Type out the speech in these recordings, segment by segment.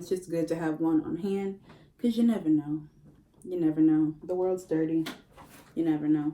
It's just good to have one on hand because you never know. You never know. The world's dirty. You never know.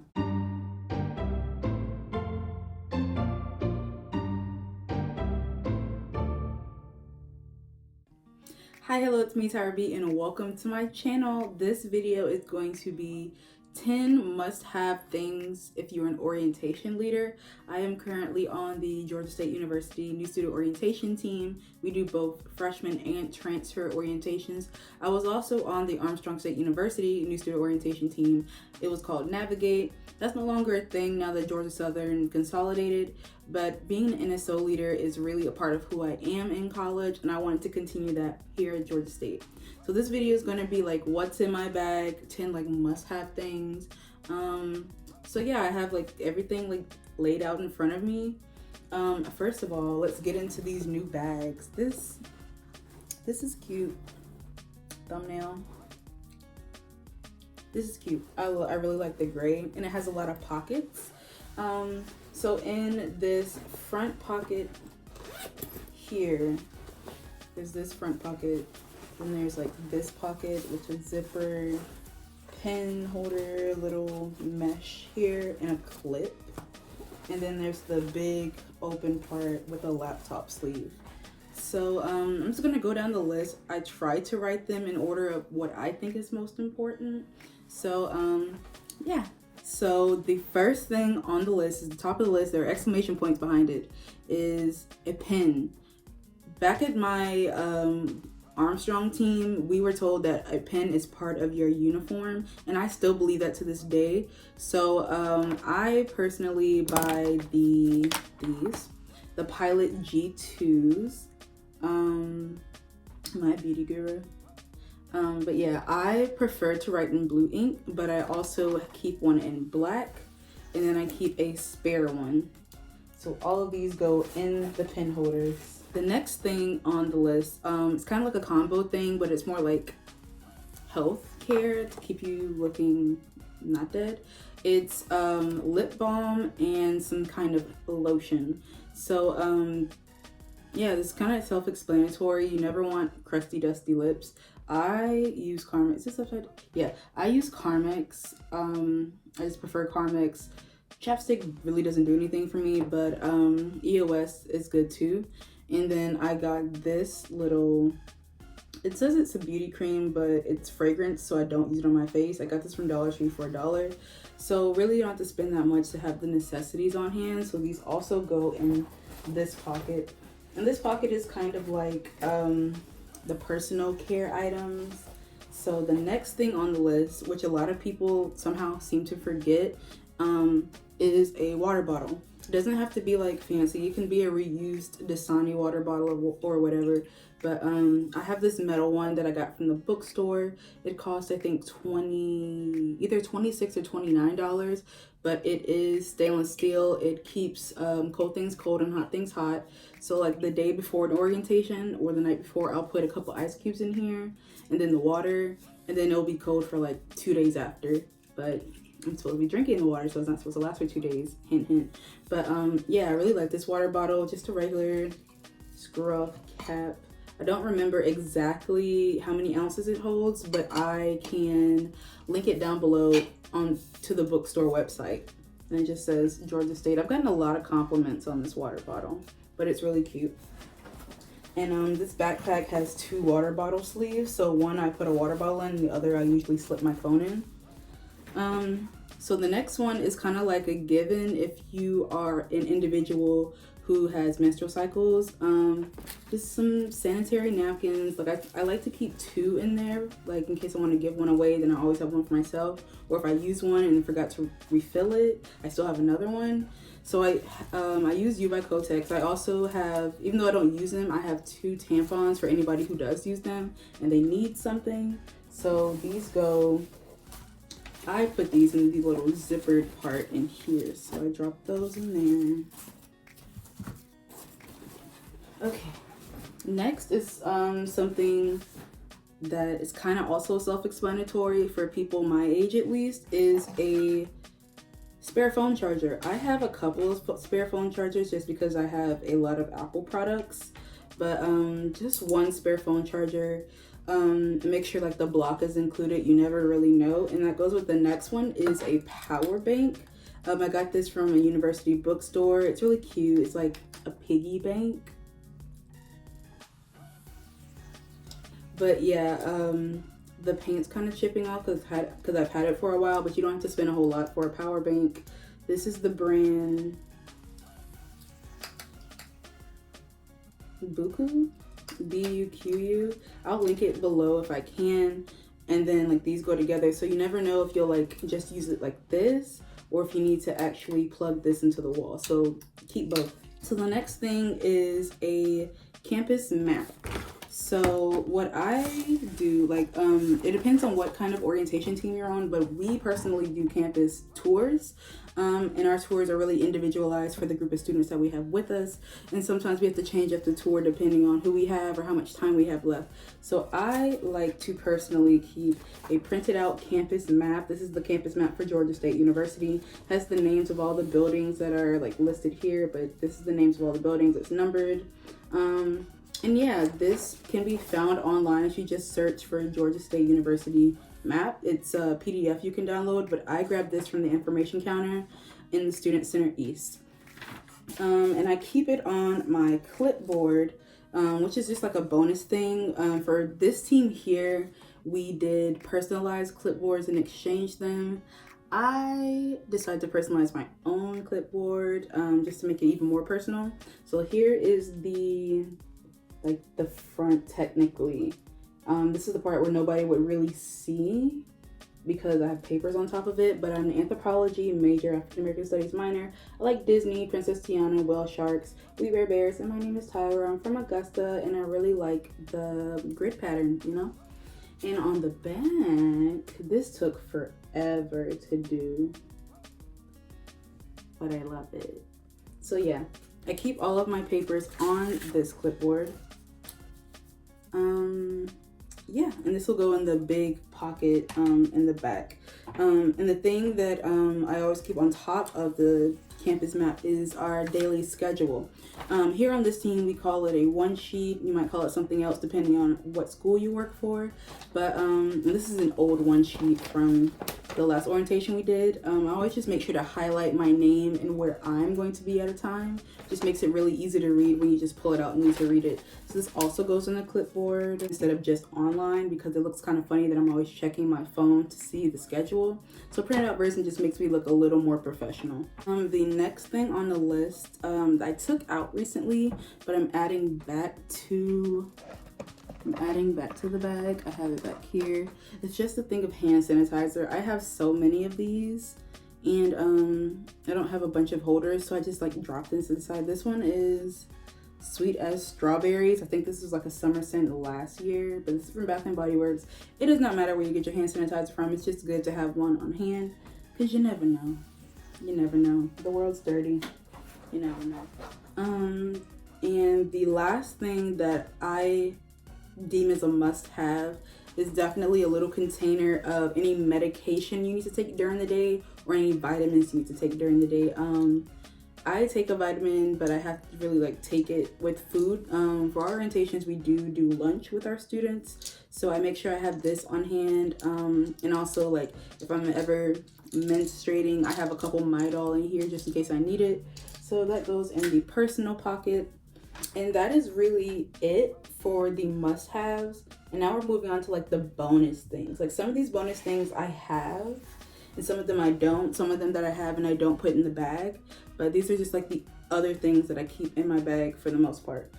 Hi, hello, it's me, Tyra B, and welcome to my channel. This video is going to be 10 must-have things if you're an orientation leader. I am currently on the Georgia State University New Student Orientation team. We do both freshman and transfer orientations. I was also on the Armstrong State University New Student Orientation team. It was called Navigate. That's no longer a thing now that Georgia Southern consolidated, but being an NSO leader is really a part of who I am in college, and I wanted to continue that here at Georgia State. So this video is going to be like what's in my bag, 10 like must-have things. So yeah, I have like everything like laid out in front of me. First of all, let's get into these new bags. This is cute. Thumbnail. This is cute. I really like the gray, and it has a lot of pockets. So in this front pocket here, there's this front pocket. And there's like this pocket, which is zipper, pen holder, little mesh here, and a clip. And then there's the big open part with a laptop sleeve. So I'm just gonna go down the list. I try to write them in order of what I think is most important. So yeah. So the first thing on the list is the top of the list. There are exclamation points behind it. Is a pen. Back at my Armstrong team, we were told that a pen is part of your uniform, and I still believe that to this day. So I personally buy the Pilot G2s, my beauty guru. But yeah, I prefer to write in blue ink, but I also keep one in black, and then I keep a spare one. So all of these go in the pen holders. The next thing on the list, it's kind of like a combo thing, but it's more like health care to keep you looking not dead. It's lip balm and some kind of lotion. So yeah, this is kind of self-explanatory. You never want crusty, dusty lips. I use Carmex. Is this upside? Yeah, I use Carmex. I just prefer Carmex. Chapstick really doesn't do anything for me, but EOS is good too. And then I got this little, it says it's a beauty cream, but it's fragrance, so I don't use it on my face. I got this from Dollar Tree for $1. So really you don't have to spend that much to have the necessities on hand. So these also go in this pocket. And this pocket is kind of like the personal care items. So the next thing on the list, which a lot of people somehow seem to forget, is a water bottle. It doesn't have to be like fancy. It can be a reused Dasani water bottle or whatever. But I have this metal one that I got from the bookstore. It cost I think either $26 or $29, but it is stainless steel. It keeps cold things cold and hot things hot. So like the day before an orientation or the night before, I'll put a couple ice cubes in here and then the water, and then it'll be cold for like 2 days after. But I'm supposed to be drinking the water, so it's not supposed to last for 2 days. Hint, hint. But yeah, I really like this water bottle. Just a regular screw-off cap. I don't remember exactly how many ounces it holds, but I can link it down below to the bookstore website. And it just says Georgia State. I've gotten a lot of compliments on this water bottle, but it's really cute. And this backpack has 2 water bottle sleeves. So one I put a water bottle in, the other I usually slip my phone in. So the next one is kind of like a given if you are an individual who has menstrual cycles. Just some sanitary napkins. Like I like to keep 2 in there, like in case I want to give one away, then I always have one for myself. Or if I use one and forgot to refill it, I still have another one. So I use U by Kotex. I also have, even though I don't use them, I have 2 tampons for anybody who does use them and they need something. So these go, I put these in the little zippered part in here. So I drop those in there. Okay, next is something that is kind of also self-explanatory for people my age at least, is a spare phone charger. I have a couple of spare phone chargers just because I have a lot of Apple products. But just one spare phone charger. Make sure like the block is included. You never really know. And that goes with the next one is a power bank. I got this from a university bookstore. It's really cute. It's like a piggy bank. But yeah, the paint's kind of chipping off because I've had it for a while, but you don't have to spend a whole lot for a power bank. This is the brand Buku, B-U-Q-U. I'll link it below if I can. And then like these go together, so you never know if you'll like just use it like this or if you need to actually plug this into the wall. So keep both. So the next thing is a campus map. So what I do, like, it depends on what kind of orientation team you're on, but we personally do campus tours. And our tours are really individualized for the group of students that we have with us. And sometimes we have to change up the tour depending on who we have or how much time we have left. So I like to personally keep a printed out campus map. This is the campus map for Georgia State University. It has the names of all the buildings that are like listed here, but this is the names of all the buildings. It's numbered. And yeah, this can be found online if you just search for Georgia State University map. It's a PDF you can download, but I grabbed this from the information counter in the Student Center East. And I keep it on my clipboard, which is just like a bonus thing. For this team here, we did personalized clipboards and exchange them. I decided to personalize my own clipboard just to make it even more personal. So here is the front technically. This is the part where nobody would really see because I have papers on top of it, but I'm an Anthropology major, African American Studies minor. I like Disney, Princess Tiana, whale sharks, we bear bears, and my name is Tyra. I'm from Augusta, and I really like the grid pattern, you know? And on the back, this took forever to do, but I love it. So yeah, I keep all of my papers on this clipboard. Yeah, and this will go in the big pocket in the back. And the thing that I always keep on top of the campus map is our daily schedule. Here on this team, we call it a one sheet. You might call it something else depending on what school you work for. But this is an old one sheet from the last orientation we did. I always just make sure to highlight my name and where I'm going to be at a time. Just makes it really easy to read when you just pull it out and need to read it. So this also goes in the clipboard instead of just online because it looks kind of funny that I'm always checking my phone to see the schedule. So printed out version just makes me look a little more professional. The next thing on the list I took out recently, but I'm adding back to the bag. I have it back here. It's just a thing of hand sanitizer. I have so many of these and I don't have a bunch of holders, so I just like drop this inside. This one is Sweet as Strawberries. I think this was like a summer scent last year, but this is from Bath and Body Works. It does not matter where you get your hand sanitizer from. It's just good to have one on hand because you never know. You never know. The world's dirty. You never know. And the last thing that I deem as a must-have is definitely a little container of any medication you need to take during the day or any vitamins you need to take during the day. I take a vitamin, but I have to really like take it with food. For our orientations, we do lunch with our students, so I make sure I have this on hand. And also like if I'm ever menstruating, I have a couple Midol in here just in case I need it. So that goes in the personal pocket. And that is really it for the must-haves. And now we're moving on to like the bonus things. Like some of these bonus things I have and some of them I don't. Some of them that I have and I don't put in the bag. But these are just like the other things that I keep in my bag for the most part.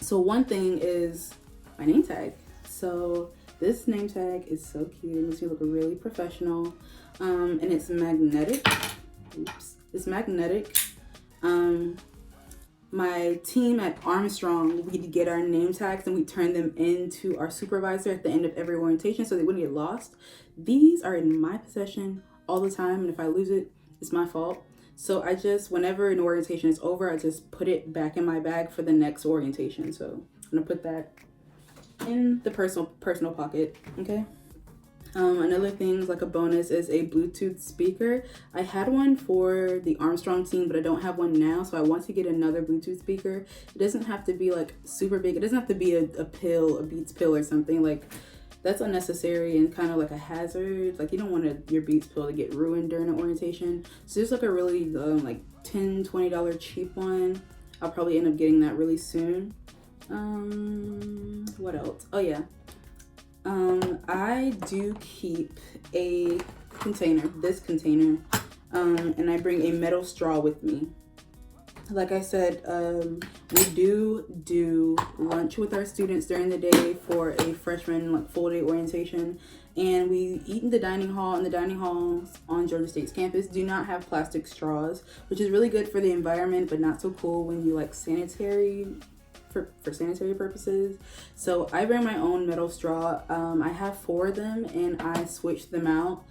So one thing is my name tag. So this name tag is so cute. It makes me look really professional. And it's magnetic. Oops. It's magnetic. My team at Armstrong, we'd get our name tags and we turn them into our supervisor at the end of every orientation so they wouldn't get lost. These are in my possession all the time, and if I lose it, it's my fault. So I just, whenever an orientation is over, I just put it back in my bag for the next orientation. So I'm gonna put that in the personal pocket, okay? Another thing, like a bonus, is a Bluetooth speaker. I had one for the Armstrong team, but I don't have one now, so I want to get another Bluetooth speaker. It doesn't have to be like super big. It doesn't have to be a Beats pill or something. Like, that's unnecessary and kind of like a hazard. Like, you don't want your Beats pill to get ruined during an orientation. So just like a really like $10, $20 cheap one. I'll probably end up getting that really soon. What else? Oh yeah. I do keep a container, this container, and I bring a metal straw with me. Like I said, we do lunch with our students during the day for a freshman like full day orientation, and we eat in the dining hall, and the dining halls on Georgia State's campus do not have plastic straws, which is really good for the environment, but not so cool when you like for sanitary purposes. So I bring my own metal straw. I have 4 of them, and I switch them out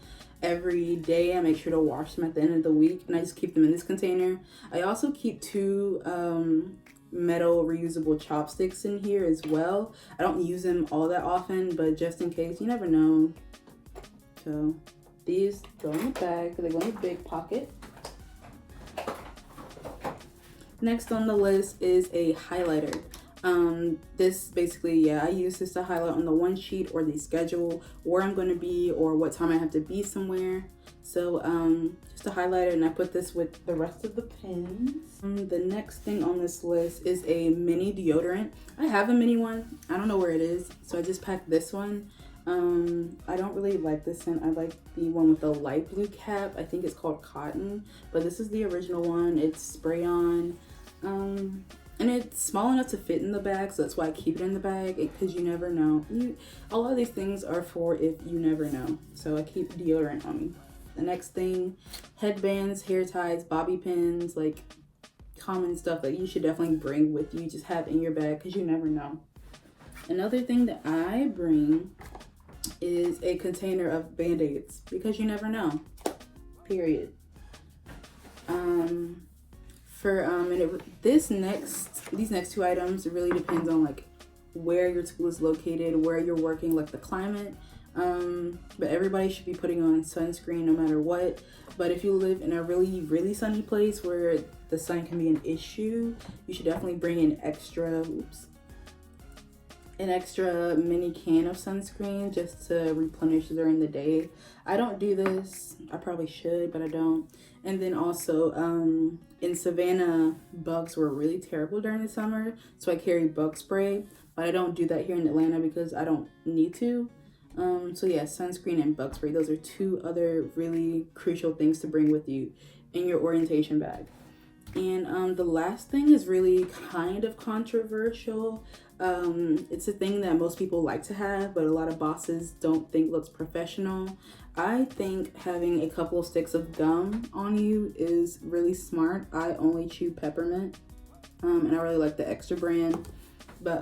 every day. I make sure to wash them at the end of the week, and I just keep them in this container. I also keep 2 metal reusable chopsticks in here as well. I don't use them all that often, but just in case, you never know. So these go in the bag, they go in the big pocket. Next on the list is a highlighter. This basically, I use this to highlight on the one sheet or the schedule where I'm going to be or what time I have to be somewhere. So just a highlighter, and I put this with the rest of the pens. The next thing on this list is a mini deodorant. I have a mini one. I don't know where it is, so I just packed this one. I don't really like this scent. I like the one with the light blue cap. I think it's called Cotton, but this is the original one. It's spray on. And it's small enough to fit in the bag, so that's why I keep it in the bag, because you never know. A lot of these things are for if you never know. So I keep deodorant on me. The next thing, headbands, hair ties, bobby pins, like common stuff that you should definitely bring with you. Just have in your bag, because you never know. Another thing that I bring is a container of Band-Aids, because you never know. Period. These next 2 items, it really depends on like where your school is located, where you're working, like the climate. But everybody should be putting on sunscreen no matter what. But if you live in a really, really sunny place where the sun can be an issue, you should definitely bring an extra mini can of sunscreen just to replenish during the day. I don't do this. I probably should, but I don't. And then also, in Savannah, bugs were really terrible during the summer, so I carry bug spray, but I don't do that here in Atlanta because I don't need to. So yeah, sunscreen and bug spray. Those are 2 other really crucial things to bring with you in your orientation bag. And the last thing is really kind of controversial. It's a thing that most people like to have, but a lot of bosses don't think looks professional. I think having a couple of sticks of gum on you is really smart. I only chew peppermint, and I really like the extra brand. But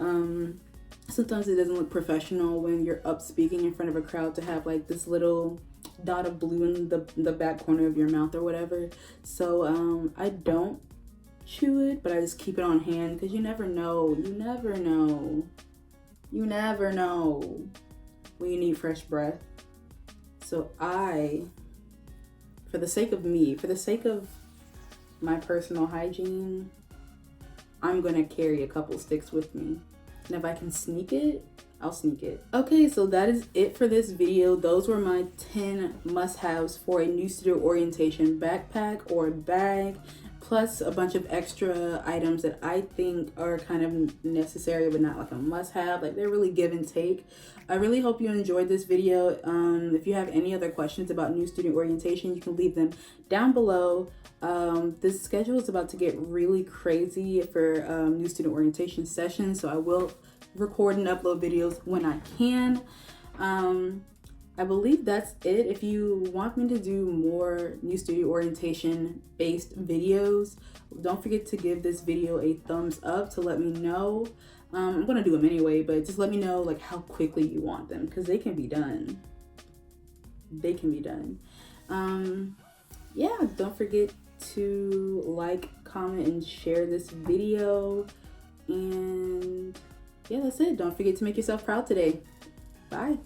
sometimes it doesn't look professional when you're up speaking in front of a crowd to have like this little dot of blue in the back corner of your mouth or whatever. So I don't chew it, but I just keep it on hand, because you never know when you need fresh breath. So for the sake of my personal hygiene, I'm gonna carry a couple sticks with me, and if I can sneak it, I'll sneak it. Okay, so that is it for this video. Those were my 10 must-haves for a new student orientation backpack or bag, plus a bunch of extra items that I think are kind of necessary but not like a must-have. Like, they're really give and take. I really hope you enjoyed this video. If you have any other questions about new student orientation, you can leave them down below. This schedule is about to get really crazy for new student orientation sessions, so I will record and upload videos when I can. I believe that's it. If you want me to do more new student orientation based videos, don't forget to give this video a thumbs up to let me know. I'm gonna do them anyway, but just let me know like how quickly you want them, because they can be done. Yeah, don't forget to like, comment, and share this video. And yeah, that's it. Don't forget to make yourself proud today. Bye.